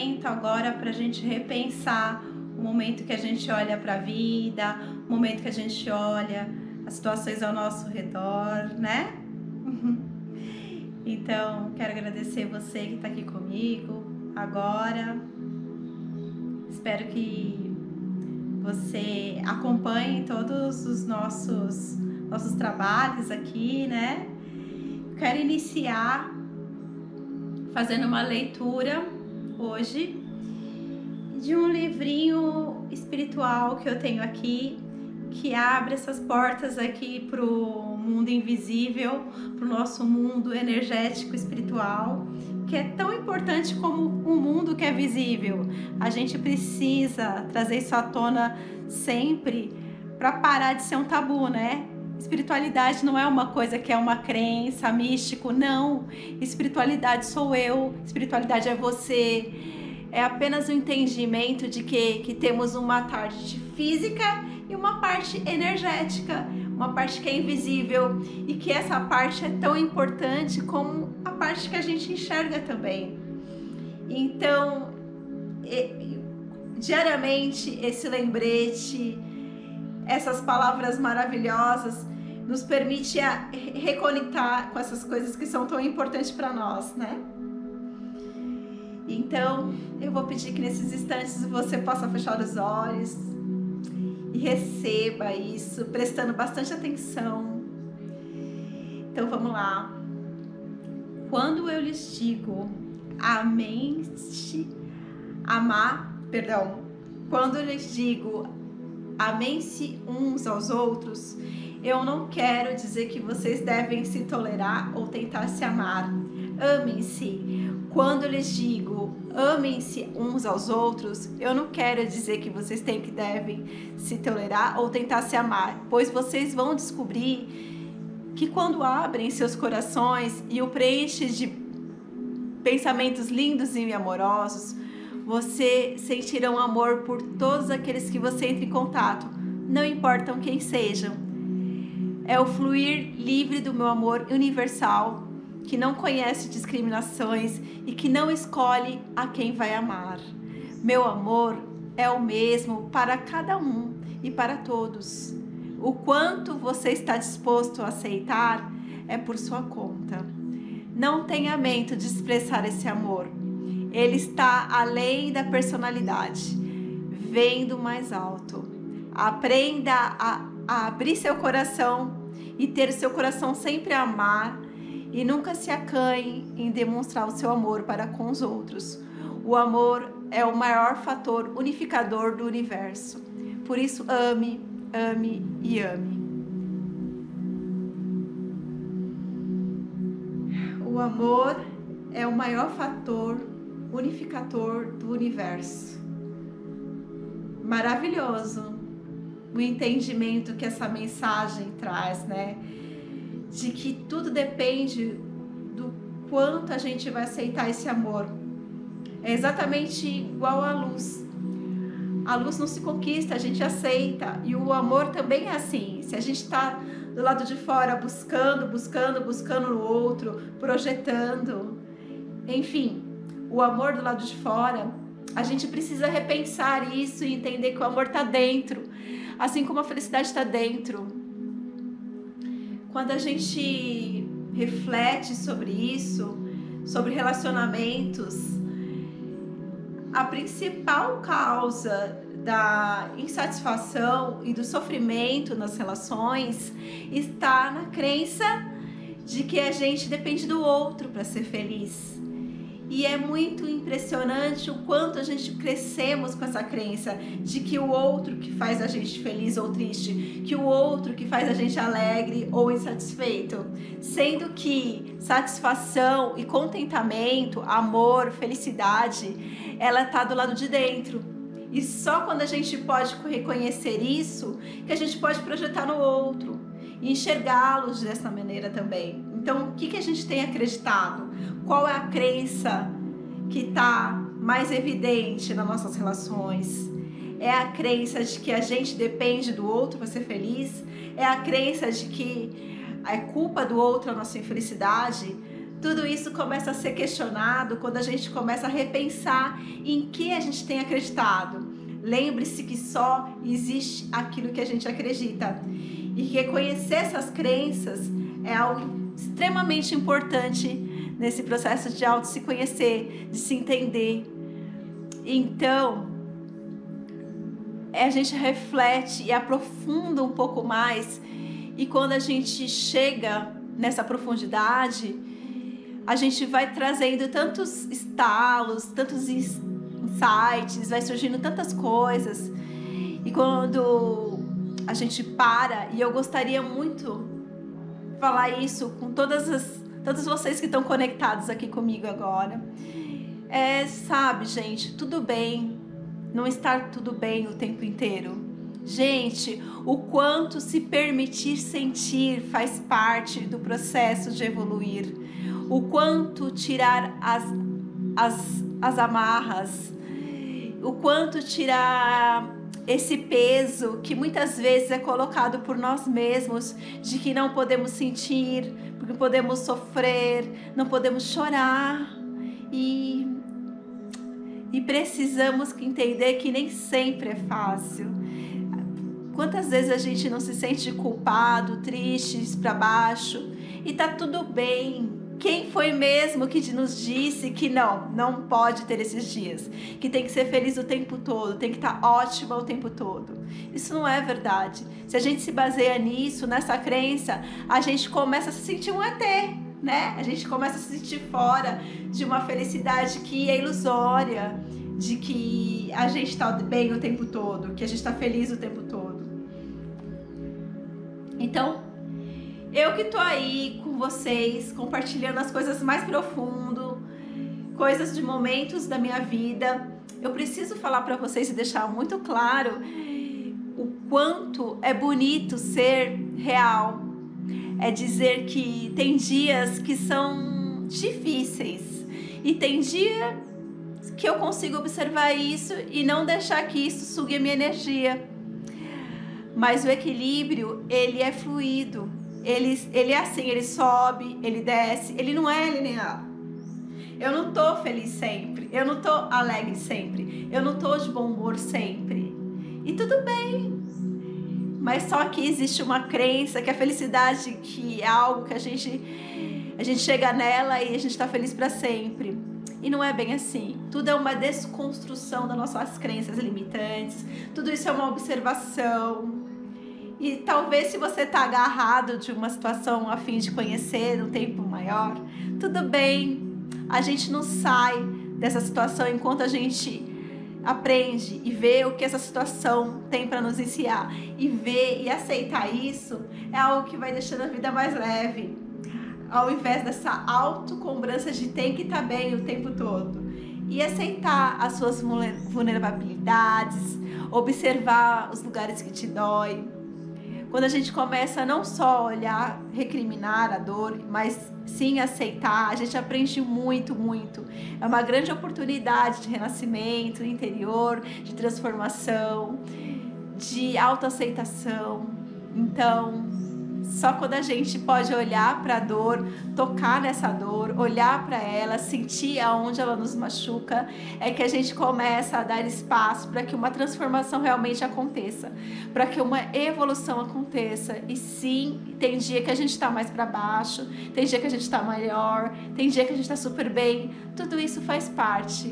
momento agora para a gente repensar o momento que a gente olha para a vida, o momento que a gente olha as situações ao nosso redor, né? Então, quero agradecer você que está aqui comigo agora. Espero que você acompanhe todos os nossos trabalhos aqui, né? Quero iniciar fazendo uma leitura hoje de um livrinho espiritual que eu tenho aqui, que abre essas portas aqui para o mundo invisível, para o nosso mundo energético espiritual, que é tão importante como o mundo que é visível. A gente precisa trazer isso à tona sempre para parar de ser um tabu, né? Espiritualidade não é uma coisa que é uma crença, místico, não. Espiritualidade sou eu, espiritualidade é você. É apenas o entendimento de que temos uma parte física e uma parte energética, uma parte que é invisível, e que essa parte é tão importante como a parte que a gente enxerga também. Então, diariamente, esse lembrete, essas palavras maravilhosas nos permite reconectar com essas coisas que são tão importantes para nós, né? Então, eu vou pedir que nesses instantes você possa fechar os olhos e receba isso, prestando bastante atenção. Então, vamos lá. Quando eu lhes digo quando eu lhes digo amem-se uns aos outros, eu não quero dizer que vocês devem se tolerar ou tentar se amar. Amem-se. Quando eu lhes digo amem-se uns aos outros, eu não quero dizer que vocês devem se tolerar ou tentar se amar, pois vocês vão descobrir que quando abrem seus corações e o preenchem de pensamentos lindos e amorosos, você sentirá amor por todos aqueles que você entra em contato, não importam quem sejam. É o fluir livre do meu amor universal, que não conhece discriminações e que não escolhe a quem vai amar. Meu amor é o mesmo para cada um e para todos. O quanto você está disposto a aceitar é por sua conta. Não tenha medo de expressar esse amor. Ele está além da personalidade, vem do mais alto. Aprenda a abrir seu coração e ter seu coração sempre a amar, e nunca se acanhe em demonstrar o seu amor para com os outros. O amor é o maior fator unificador do universo. Por isso, ame, ame e ame. O amor é o maior fator unificador do universo. Maravilhoso o entendimento que essa mensagem traz, né? De que tudo depende do quanto a gente vai aceitar esse amor. É exatamente igual à luz. A luz não se conquista, a gente aceita. E o amor também é assim. Se a gente está do lado de fora buscando no outro, projetando, enfim, o amor do lado de fora, a gente precisa repensar isso e entender que o amor está dentro, assim como a felicidade está dentro. Quando a gente reflete sobre isso, sobre relacionamentos, a principal causa da insatisfação e do sofrimento nas relações está na crença de que a gente depende do outro para ser feliz. E é muito impressionante o quanto a gente crescemos com essa crença de que o outro que faz a gente feliz ou triste, que o outro que faz a gente alegre ou insatisfeito, sendo que satisfação e contentamento, amor, felicidade, ela está do lado de dentro. E só quando a gente pode reconhecer isso, que a gente pode projetar no outro e enxergá-los dessa maneira também. Então, o que a gente tem acreditado? Qual é a crença que está mais evidente nas nossas relações? É a crença de que a gente depende do outro para ser feliz? É a crença de que é culpa do outro a nossa infelicidade? Tudo isso começa a ser questionado quando a gente começa a repensar em que a gente tem acreditado. Lembre-se que só existe aquilo que a gente acredita. E reconhecer essas crenças é algo extremamente importante nesse processo de auto se conhecer, de se entender. Então, a gente reflete e aprofunda um pouco mais, e quando a gente chega nessa profundidade, a gente vai trazendo tantos estalos, tantos insights, vai surgindo tantas coisas, e quando a gente para, e eu gostaria muito de falar isso com todos vocês que estão conectados aqui comigo agora, sabe, gente, tudo bem não estar tudo bem o tempo inteiro. Gente, o quanto se permitir sentir faz parte do processo de evoluir. O quanto tirar as amarras, o quanto tirar esse peso que muitas vezes é colocado por nós mesmos, de que não podemos sentir, porque podemos sofrer, não podemos chorar, e precisamos entender que nem sempre é fácil. Quantas vezes a gente não se sente culpado, triste, para baixo, e tá tudo bem. Quem foi mesmo que nos disse que não pode ter esses dias, que tem que ser feliz o tempo todo, tem que estar ótima o tempo todo? Isso não é verdade. Se a gente se baseia nisso, nessa crença, a gente começa a se sentir um ET, né? A gente começa a se sentir fora de uma felicidade que é ilusória, de que a gente está bem o tempo todo, que a gente está feliz o tempo todo. Então, eu que tô aí com vocês, compartilhando as coisas mais profundas, coisas de momentos da minha vida, eu preciso falar para vocês e deixar muito claro o quanto é bonito ser real. É dizer que tem dias que são difíceis e tem dia que eu consigo observar isso e não deixar que isso sugue a minha energia. Mas o equilíbrio, ele é fluido, ele é assim, ele sobe, ele desce, ele não é linear. Eu não tô feliz sempre, eu não tô alegre sempre, eu não tô de bom humor sempre. E tudo bem. Mas só que existe uma crença que a felicidade, que é algo que a gente chega nela e a gente está feliz para sempre. E não é bem assim. Tudo é uma desconstrução das nossas crenças limitantes. Tudo isso é uma observação. E talvez se você está agarrado de uma situação a fim de conhecer um tempo maior, tudo bem. A gente não sai dessa situação enquanto a gente aprende e vê o que essa situação tem para nos ensinar, e ver e aceitar isso é algo que vai deixando a vida mais leve, ao invés dessa autocobrança de tem que estar bem o tempo todo. E aceitar as suas vulnerabilidades, observar os lugares que te dói. Quando a gente começa a não só olhar, recriminar a dor, mas sim aceitar, a gente aprende muito, muito. É uma grande oportunidade de renascimento interior, de transformação, de autoaceitação. Então, só quando a gente pode olhar para a dor, tocar nessa dor, olhar para ela, sentir aonde ela nos machuca, é que a gente começa a dar espaço para que uma transformação realmente aconteça, para que uma evolução aconteça. E sim, tem dia que a gente está mais para baixo, tem dia que a gente está melhor, tem dia que a gente está super bem. Tudo isso faz parte.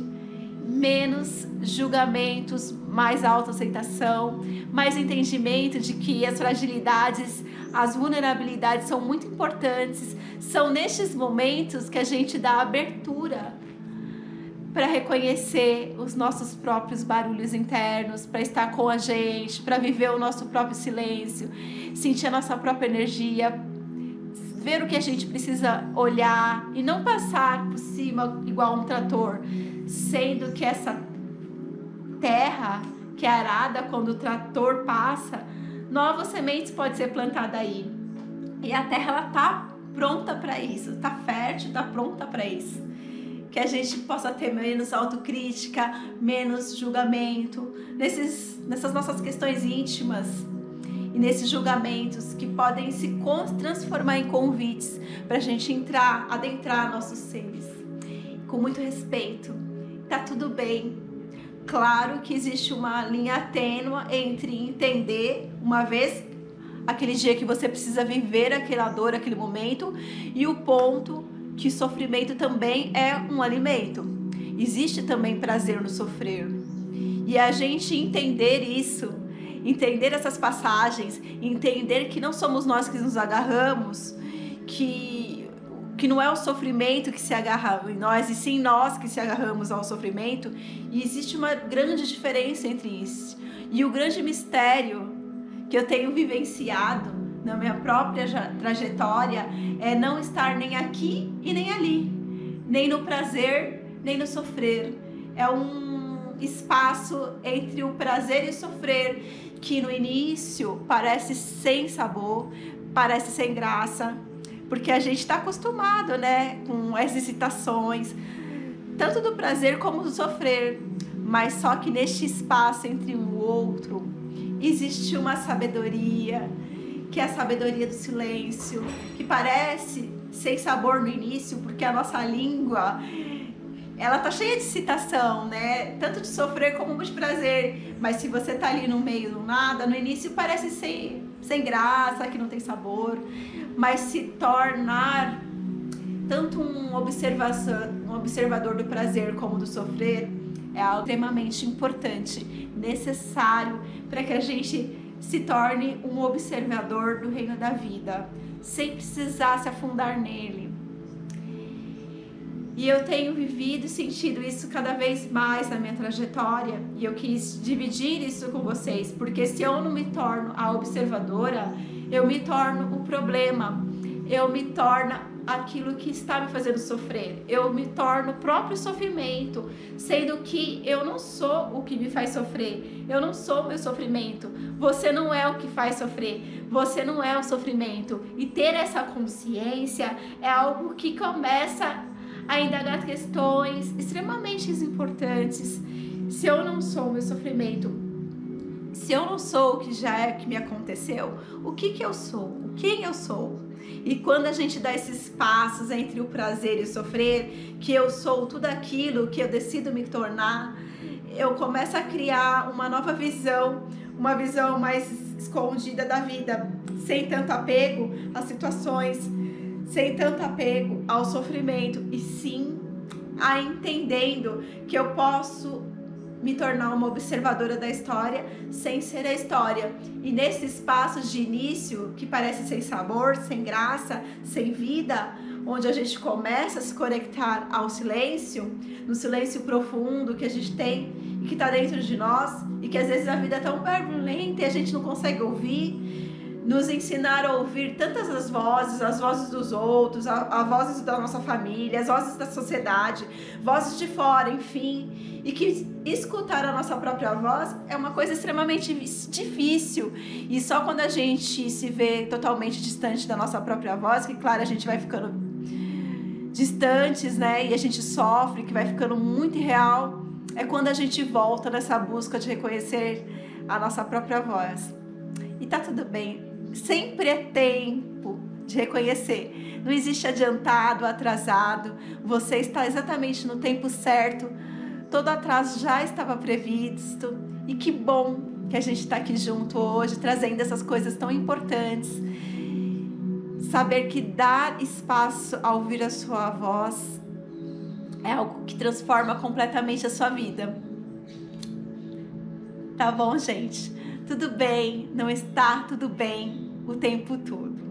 Menos julgamentos, mais autoaceitação, mais entendimento de que as fragilidades, as vulnerabilidades são muito importantes. São nestes momentos que a gente dá abertura para reconhecer os nossos próprios barulhos internos, para estar com a gente, para viver o nosso próprio silêncio, sentir a nossa própria energia, ver o que a gente precisa olhar e não passar por cima igual um trator, sendo que essa terra que é arada quando o trator passa, novas sementes podem ser plantadas aí. E a terra, ela tá pronta para isso, tá fértil, tá pronta para isso. Que a gente possa ter menos autocrítica, menos julgamento nessas nossas questões íntimas. e nesses julgamentos que podem se transformar em convites para a gente adentrar nossos seres. Com muito respeito, tá tudo bem. Claro que existe uma linha tênue entre entender, uma vez aquele dia que você precisa viver aquela dor, aquele momento, e o ponto que o sofrimento também é um alimento. Existe também prazer no sofrer. E a gente entender isso, entender essas passagens, entender que não somos nós que nos agarramos, que não é o sofrimento que se agarra em nós, e sim nós que se agarramos ao sofrimento. E existe uma grande diferença entre isso. E o grande mistério que eu tenho vivenciado na minha própria trajetória é não estar nem aqui e nem ali, nem no prazer, nem no sofrer. É um espaço entre o prazer e o sofrer que no início parece sem sabor, parece sem graça, porque a gente está acostumado, né, com as excitações, tanto do prazer como do sofrer, mas só que neste espaço entre um e o outro existe uma sabedoria, que é a sabedoria do silêncio, que parece sem sabor no início, porque a nossa língua, ela tá cheia de excitação, né? Tanto de sofrer como de prazer. Mas se você tá ali no meio do nada, no início parece sem graça, que não tem sabor. Mas se tornar tanto um observador do prazer como do sofrer é algo extremamente importante, necessário para que a gente se torne um observador do reino da vida, sem precisar se afundar nele. E eu tenho vivido e sentido isso cada vez mais na minha trajetória, e eu quis dividir isso com vocês, porque se eu não me torno a observadora, eu me torno o problema, eu me torno aquilo que está me fazendo sofrer, eu me torno o próprio sofrimento, sendo que eu não sou o que me faz sofrer, eu não sou o meu sofrimento, você não é o que faz sofrer, você não é o sofrimento. E ter essa consciência é algo que começa a indagar questões extremamente importantes. Se eu não sou o meu sofrimento, se eu não sou o que já é, que me aconteceu, o que eu sou? Quem eu sou? E quando a gente dá esses passos entre o prazer e o sofrer, que eu sou tudo aquilo que eu decido me tornar, eu começo a criar uma nova visão, uma visão mais escondida da vida, sem tanto apego às situações, sem tanto apego ao sofrimento, e sim a entendendo que eu posso me tornar uma observadora da história sem ser a história. E nesses passos de início que parece sem sabor, sem graça, sem vida, onde a gente começa a se conectar ao silêncio, no silêncio profundo que a gente tem e que está dentro de nós, e que às vezes a vida é tão turbulenta e a gente não consegue ouvir, nos ensinar a ouvir tantas as vozes dos outros, as vozes da nossa família, as vozes da sociedade, vozes de fora, enfim, e que escutar a nossa própria voz é uma coisa extremamente difícil, e só quando a gente se vê totalmente distante da nossa própria voz, que claro, a gente vai ficando distantes, né, e a gente sofre, que vai ficando muito irreal, é quando a gente volta nessa busca de reconhecer a nossa própria voz. E tá tudo bem. Sempre é tempo de reconhecer. Não existe adiantado, atrasado. Você está exatamente no tempo certo. Todo atraso já estava previsto. E que bom que a gente está aqui junto hoje, trazendo essas coisas tão importantes. Saber que dar espaço a ouvir a sua voz é algo que transforma completamente a sua vida. Tá bom, gente? Tudo bem, não está tudo bem o tempo todo.